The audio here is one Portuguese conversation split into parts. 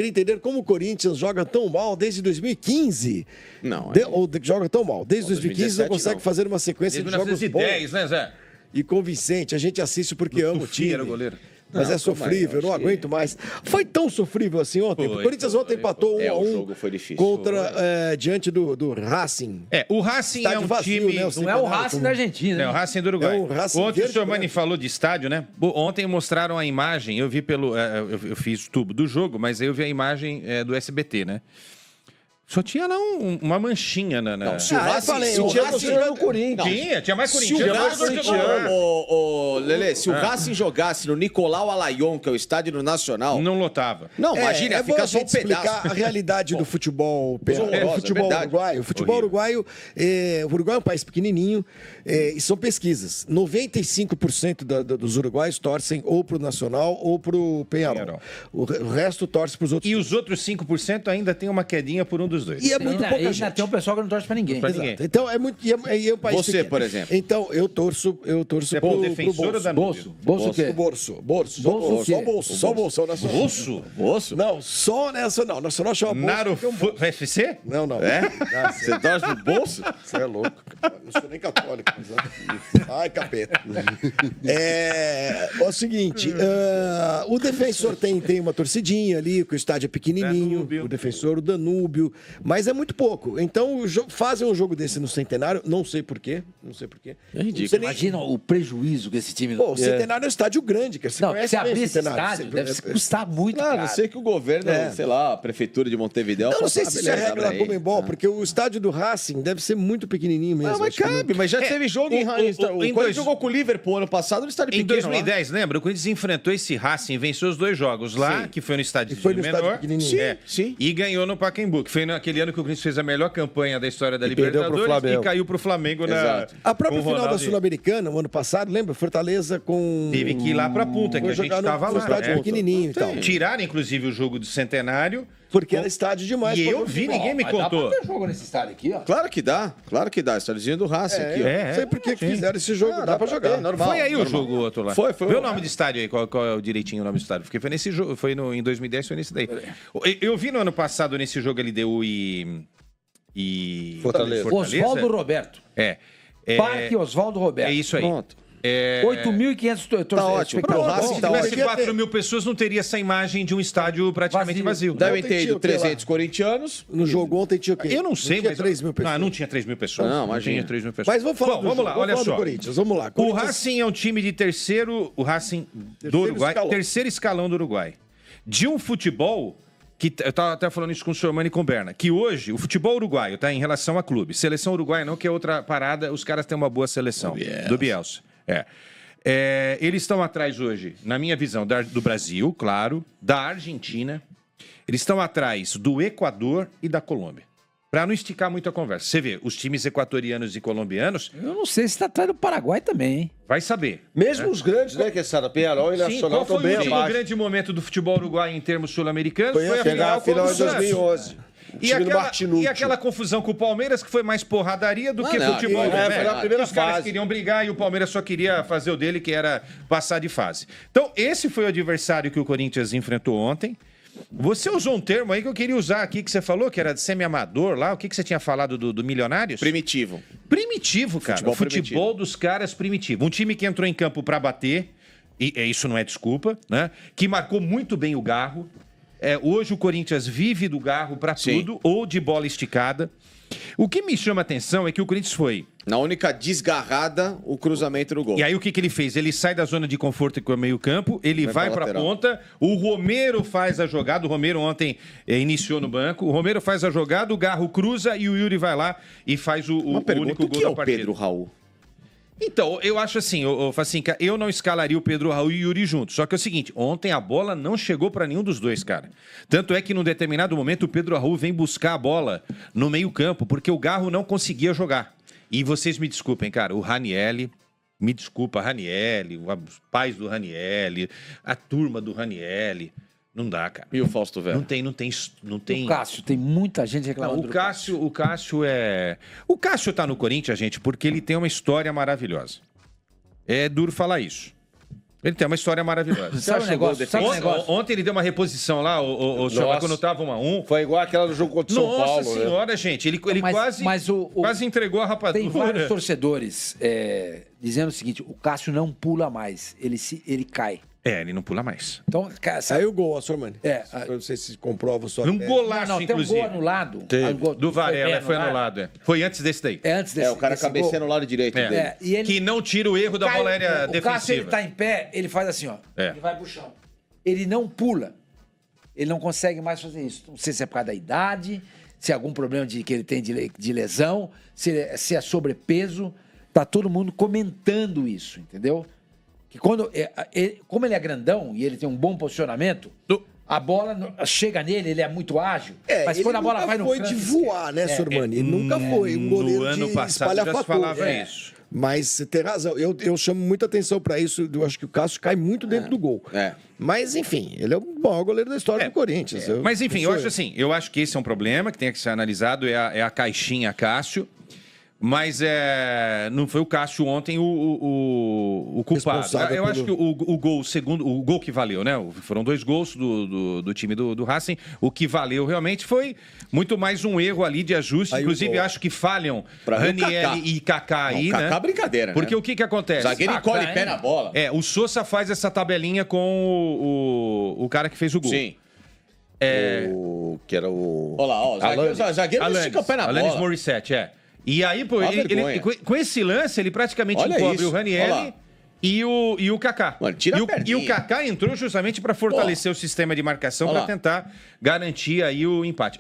queria entender como o Corinthians joga tão mal desde 2015. Não. Ou joga tão mal. Desde 2015 não consegue fazer uma sequência de jogos bons. 2010, né, Zé? E convincente. A gente assiste porque ama o time. Era o goleiro. Mas é sofrível, eu não aguento mais. Foi tão sofrível assim ontem. O Corinthians ontem empatou 1-1 o jogo foi difícil. Diante do Racing. O Racing é um time... Né, não é o Racing da Argentina, né? É o Racing do Uruguai. Ontem o senhor Mani falou de estádio, né? Ontem mostraram a imagem, eu vi eu fiz tubo do jogo, mas aí eu vi a imagem do SBT, né? Só tinha lá uma manchinha na... Não, se o Racing tinha no Corinthians. Tinha mais Corinthians. Lelê, se o Racing jogasse no Nicolau Alayon, que é o estádio do Nacional... Não lotava. Não, imagina, fica só um pedaço. Explicar a realidade do futebol, futebol uruguaio. O futebol uruguaio, o Uruguai é um país pequenininho e são pesquisas. 95% dos uruguaios torcem ou pro Nacional ou pro Peñarol. O resto torce pros outros. E os outros 5% ainda tem uma quedinha por um dos dois. E é muito pouca gente. Tem um pessoal que não torce pra ninguém. Então é muito. E é um país Você, pequeno. por exemplo. Então eu torço pro defensor ou da bolso. Bolso o quê? Bolso. Só bolso. Bolso? Não, só Nacional. Nacional chama bolso. Naruto FC? Não. Você torce pro bolso? Você é louco. Não sou nem católico. Ai, capeta. É o seguinte, o defensor tem uma torcidinha ali, que o estádio é pequenininho. Danúbio. O defensor, o Danúbio. Mas é muito pouco. Então, fazem um jogo desse no Centenário, não sei porquê. É ridículo. Imagina o prejuízo que esse time... Pô, o Centenário é um estádio grande. Você se abrir esse estádio, deve custar muito caro. Não sei que o governo, sei lá, a prefeitura de Montevidéu... Eu não sei se isso é regra da Comembol, porque o estádio do Racing deve ser muito pequenininho mesmo. Não, mas cabe, mas já teve jogo em Racing. O Corinthians jogou com o Liverpool ano passado no estádio pequeno. Em 2010, lembra? O Corinthians enfrentou esse Racing, venceu os 2 jogos lá, que foi no estádio menor. Sim. E ganhou no Pacaembu, que foi naquele ano que o Corinthians fez a melhor campanha da história da Libertadores e caiu pro Flamengo A própria final da Sul-Americana, no ano passado, lembra? Fortaleza com... Teve que ir lá pra punta, que a gente tava lá. Estádio pequenininho e tal. Tiraram, inclusive, o jogo do Centenário. Porque era estádio demais. E eu vi, ninguém me contou. Dá pra ter jogo nesse estádio aqui, ó. Claro que dá. Estádiozinho do Racing aqui, ó. Não sei por que fizeram esse jogo, dá pra jogar. Normal. Foi aí o jogo, o outro lá. Foi. Vê o nome do estádio aí, qual é o direitinho o nome do estádio. Porque foi nesse jogo, em 2010, foi nesse daí. Eu vi no ano passado, nesse jogo, LDU e Fortaleza. Oswaldo Roberto. Parque Oswaldo Roberto. É isso aí. Pronto. 8.500 torcedores. Tá ótimo. Pro Racing Se tá tivesse ótimo. 4 mil pessoas, não teria essa imagem de um estádio praticamente vazio. Devem ter ido 300 corintianos. No jogo ontem tinha o quê? Eu não sei, tinha mas... 3 mil pessoas. Não tinha 3 mil pessoas. Não tinha 3 mil pessoas. Mas vamos falar vamos lá, olha só. Corinthians, vamos lá. O Racing é um time de terceiro... O Racing do Uruguai, terceiro escalão do Uruguai. De um futebol... Eu estava até falando isso com o senhor Mani e com o Berna, que hoje o futebol uruguaio, tá, em relação a clube, seleção uruguaia não, que é outra parada, os caras têm uma boa seleção. Do Bielsa. Eles estão atrás hoje, na minha visão, do Brasil, claro, da Argentina, eles estão atrás do Equador e da Colômbia. Para não esticar muito a conversa. Você vê, os times equatorianos e colombianos... Eu não sei se está atrás do Paraguai também, hein? Vai saber. Mesmo os grandes, né, que é Peñarol e Nacional estão bem abaixo. Qual foi o último grande momento do futebol uruguaio em termos sul-americanos? Foi a final de 2011. E aquela confusão com o Palmeiras, que foi mais porradaria do que futebol. Foi na primeira os caras fase. queriam brigar e o Palmeiras só queria fazer o dele, que era passar de fase. Então, esse foi o adversário que o Corinthians enfrentou ontem. Você usou um termo aí que eu queria usar aqui, que você falou, que era de semi-amador lá. O que você tinha falado do Milionários? Primitivo. Primitivo, cara. Futebol dos caras primitivo. Um time que entrou em campo para bater, e isso não é desculpa, né? Que marcou muito bem o Garro. Hoje o Corinthians vive do Garro para tudo, ou de bola esticada. O que me chama a atenção é que o Corinthians foi... Na única desgarrada, o cruzamento no gol. E aí o que ele fez? Ele sai da zona de conforto com o meio campo, ele vai para a ponta, o Romero faz a jogada, o Romero ontem iniciou no banco, o Romero faz a jogada, o Garro cruza e o Yuri vai lá e faz o único gol da partida. Pedro Raul? Então, eu acho assim, Facinca, eu não escalaria o Pedro Raul e o Yuri juntos. Só que é o seguinte, ontem a bola não chegou para nenhum dos dois, cara. Tanto é que num determinado momento o Pedro Raul vem buscar a bola no meio-campo, porque o Garro não conseguia jogar. E vocês me desculpem, cara, o Ranielli, me desculpa, Ranielli, os pais do Ranielli, a turma do Ranielli. Não dá, cara. E o Fausto Vera? Não tem. O Cássio, tem muita gente reclamando. O Cássio é... O Cássio tá no Corinthians, gente, porque ele tem uma história maravilhosa. É duro falar isso. Ele tem uma história maravilhosa. Sabe o negócio? Ontem ele deu uma reposição lá, quando tava 1-1. Foi igual aquela do jogo contra o São Paulo. Nossa senhora, gente. Ele quase entregou a rapadura. Tem vários torcedores dizendo o seguinte, o Cássio não pula mais, ele cai. Ele não pula mais. Então, saiu o gol, Sormani. Não sei se comprova sua Um golaço, inclusive. Tem um gol anulado. Do Varela, foi anulado. Foi antes desse daí. Antes desse o cara cabeceia no lado direito dele. E ele que não tira o erro da bola aérea defensiva. O Cássio, ele tá em pé, ele faz assim, ó. Ele vai pro chão. Ele não pula. Ele não consegue mais fazer isso. Não sei se é por causa da idade, se é algum problema que ele tem de lesão, se é sobrepeso. Tá todo mundo comentando isso, entendeu? Que como ele é grandão e ele tem um bom posicionamento, a bola chega nele, ele é muito ágil. Mas quando a bola vai no canto... Ele nunca foi de voar, né, Sormani? Ele nunca foi um goleiro no ano de passado já se falava isso. Mas você tem razão. Eu chamo muita atenção para isso. Eu acho que o Cássio cai muito dentro do gol. Mas, enfim, ele é o maior goleiro da história do Corinthians. Mas, enfim, eu acho que esse é um problema que tem que ser analisado, é a caixinha Cássio. Mas não foi o Cássio ontem o culpado. Eu acho que o gol que valeu, né? Foram 2 gols do time do Racing. O que valeu realmente foi muito mais um erro ali de ajuste. Aí inclusive, acho que falham Ranieri e Kaká aí, né? Kaká brincadeira, porque o que acontece? Zagueiro encolhe pé na bola. O Sousa faz essa tabelinha com o cara que fez o gol. Sim. Que era o... Olha lá, zagueiro estica o pé na bola. Alanis Morissette, E aí, pô, com esse lance, ele praticamente encobre o Ranieri e o Kaká. Mano, e o Kaká entrou justamente para fortalecer o sistema de marcação para tentar garantir aí o empate.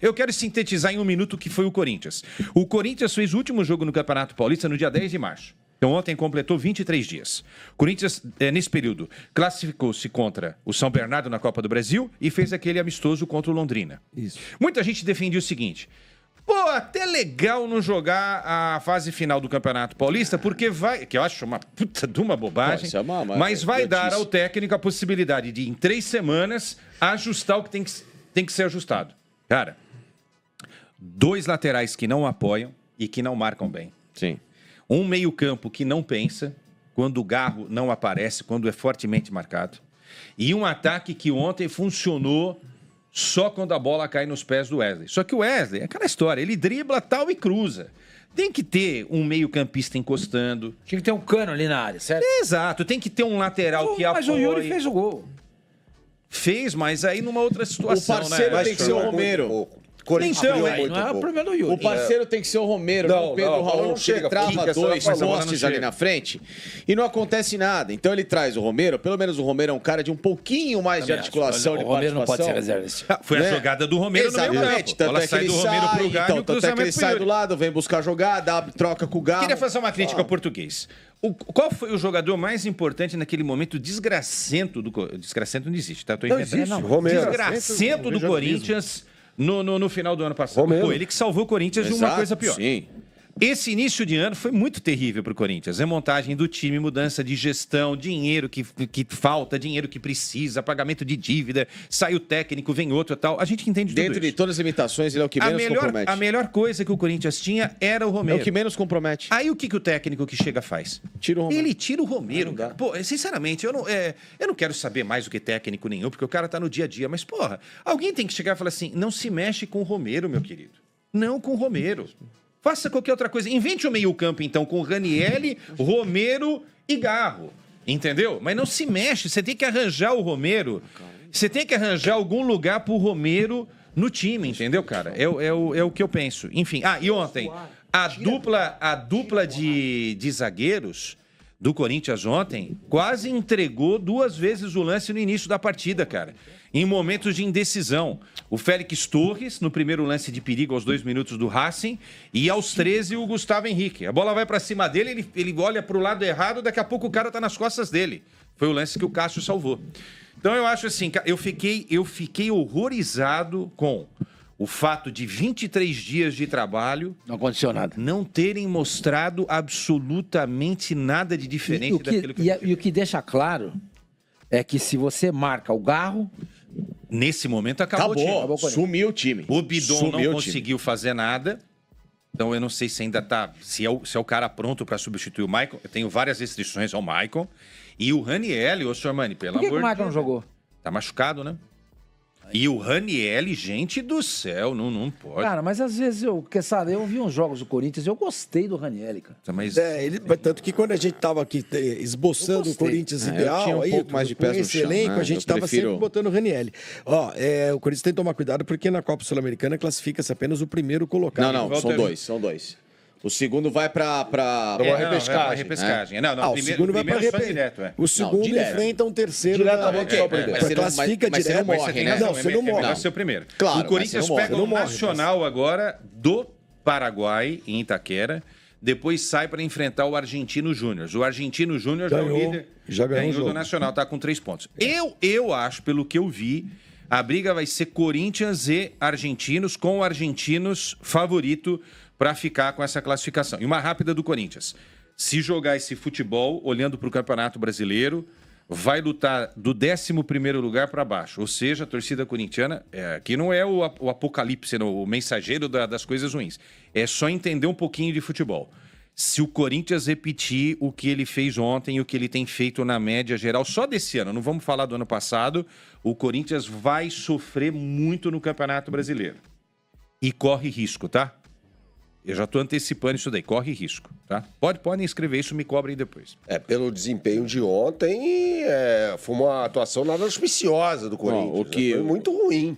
Eu quero sintetizar em 1 minuto o que foi o Corinthians. O Corinthians fez o último jogo no Campeonato Paulista no dia 10 de março. Então, ontem completou 23 dias. O Corinthians, nesse período, classificou-se contra o São Bernardo na Copa do Brasil e fez aquele amistoso contra o Londrina. Isso. Muita gente defendia o seguinte... até legal não jogar a fase final do Campeonato Paulista, porque que eu acho uma puta de uma bobagem, mas vai dar ao técnico a possibilidade de, em 3 semanas, ajustar o que tem que ser ajustado. Cara, 2 laterais que não apoiam e que não marcam bem. Sim. Um meio-campo que não pensa, quando o Garro não aparece, quando é fortemente marcado. E um ataque que ontem funcionou só quando a bola cai nos pés do Wesley. Só que o Wesley é aquela história, ele dribla tal e cruza. Tem que ter um meio-campista encostando. Tinha que ter um Cano ali na área, certo? Exato, tem que ter um lateral que apoie. Mas o Yuri fez o gol. Fez, mas aí numa outra situação, o parceiro tem que ser o Romero. Então, aí não é o problema do Yuri. O parceiro tem que ser o Romero, não o Pedro Raul. Não chega, trava 2 postes ali na frente e não acontece nada. Então ele traz o Romero, pelo menos o Romero é um cara de um pouquinho mais de articulação, de participação. O Romero não pode ser reserva. Foi a jogada do Romero no meio campo. Tanto é que ele sai, tanto é que ele sai do lado, vem buscar jogada, troca com o Garro. Queria fazer uma crítica ao português. Qual foi o jogador mais importante naquele momento desgracento do... Desgracento não existe, tá? Tô inventando. Romero. Desgracento do Corinthians... No final do ano passado. Foi ele que salvou o Corinthians de uma coisa pior. Sim. Esse início de ano foi muito terrível para o Corinthians. Remontagem do time, mudança de gestão, dinheiro que falta, dinheiro que precisa, pagamento de dívida, sai o técnico, vem outro e tal. A gente entende tudo isso. Dentro de todas as limitações, ele é o que menos compromete. A melhor coisa que o Corinthians tinha era o Romero. É o que menos compromete. Aí o que o técnico que chega faz? Tira o Romero. Ele tira o Romero. Pô, sinceramente, eu não quero saber mais do que técnico nenhum, porque o cara tá no dia a dia. Mas, porra, alguém tem que chegar e falar assim, não se mexe com o Romero, meu querido. Não com o Romero. Faça qualquer outra coisa. Invente o meio-campo, então, com Ranieri, Romero e Garro. Entendeu? Mas não se mexe. Você tem que arranjar o Romero. Você tem que arranjar algum lugar pro Romero no time, entendeu, cara? É o que eu penso. Enfim. E ontem, a dupla de zagueiros do Corinthians ontem quase entregou 2 vezes o lance no início da partida, cara. Em momentos de indecisão. O Félix Torres, no primeiro lance de perigo aos 2 minutos do Racing, e aos 13 o Gustavo Henrique. A bola vai para cima dele, ele olha para o lado errado, daqui a pouco o cara tá nas costas dele. Foi o lance que o Cássio salvou. Então eu acho assim, eu fiquei horrorizado com o fato de 23 dias de trabalho não aconteceu nada, não terem mostrado absolutamente nada de diferente daquilo que... E o que deixa claro é que se você marca o Garro... Nesse momento acabou o time. Sumiu o time. O Bidon não conseguiu fazer nada. Então eu não sei se ainda tá... Se é o cara pronto para substituir o Maicon. Eu tenho várias restrições ao Maicon. E o Ranieri, ô Sormani, pelo amor de Deus. Por que o Michael não jogou? Tá machucado, né? E o Ranieri, gente do céu, não pode. Cara, mas às vezes eu vi uns jogos do Corinthians e eu gostei do Ranieri, cara. Mas... tanto que quando a gente tava aqui esboçando o Corinthians ideal, tinha um pouco mais de pés no chão, elenco, a gente tava sempre botando o Ranieri. O Corinthians tem que tomar cuidado porque na Copa Sul-Americana classifica-se apenas o primeiro colocado. Não, são dois. O segundo vai para repescagem. O segundo vai para repescagem. O segundo enfrenta um terceiro. Classifica direto. Você não morre. Vai ser o primeiro. Claro, o Corinthians pega o Nacional agora do Paraguai, em Itaquera. Depois sai para enfrentar o Argentino Júnior. O Argentino Júnior já é o líder. Já ganhou do Nacional, está com 3 pontos. Eu acho, pelo que eu vi, a briga vai ser Corinthians e Argentinos, com o Argentinos favorito para ficar com essa classificação. E uma rápida do Corinthians. Se jogar esse futebol, olhando para o Campeonato Brasileiro, vai lutar do 11º lugar para baixo. Ou seja, a torcida corintiana, que não é o apocalipse, o mensageiro das coisas ruins. É só entender um pouquinho de futebol. Se o Corinthians repetir o que ele fez ontem e o que ele tem feito na média geral, só desse ano, não vamos falar do ano passado, o Corinthians vai sofrer muito no Campeonato Brasileiro. E corre risco, tá? Eu já estou antecipando isso daí, corre risco, tá? Podem escrever isso, me cobrem depois. Pelo desempenho de ontem, foi uma atuação nada auspiciosa do Corinthians. Foi muito ruim.